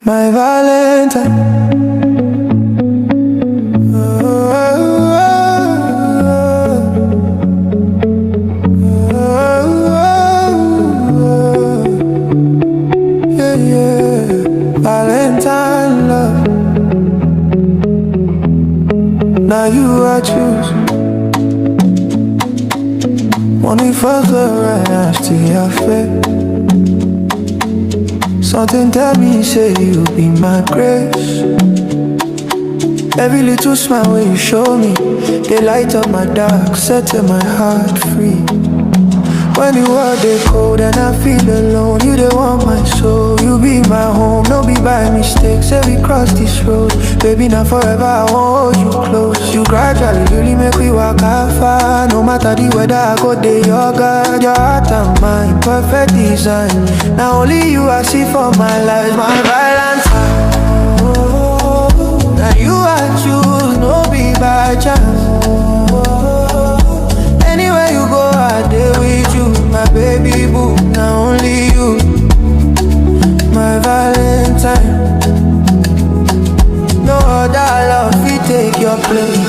My Valentine. Yeah, yeah. Valentine love. Now you I choose. Money for the right hands to your face. Something tell me, say you be my grace. Every little smile when you show me, they light up my dark, setting my heart free. When the world is cold and I feel alone, you the want my soul. You be my home, no be by mistake. Say we cross this road, baby now forever I won't hold you close. You gradually really make me walk out far. No matter the weather I go there, your God, your heart and mind, perfect design. Now only you I see for my life, my Valentine. Now you I choose, no be by chance. Anywhere you go I there with you, my baby boo, now only you, my Valentine. No other love, we take your place.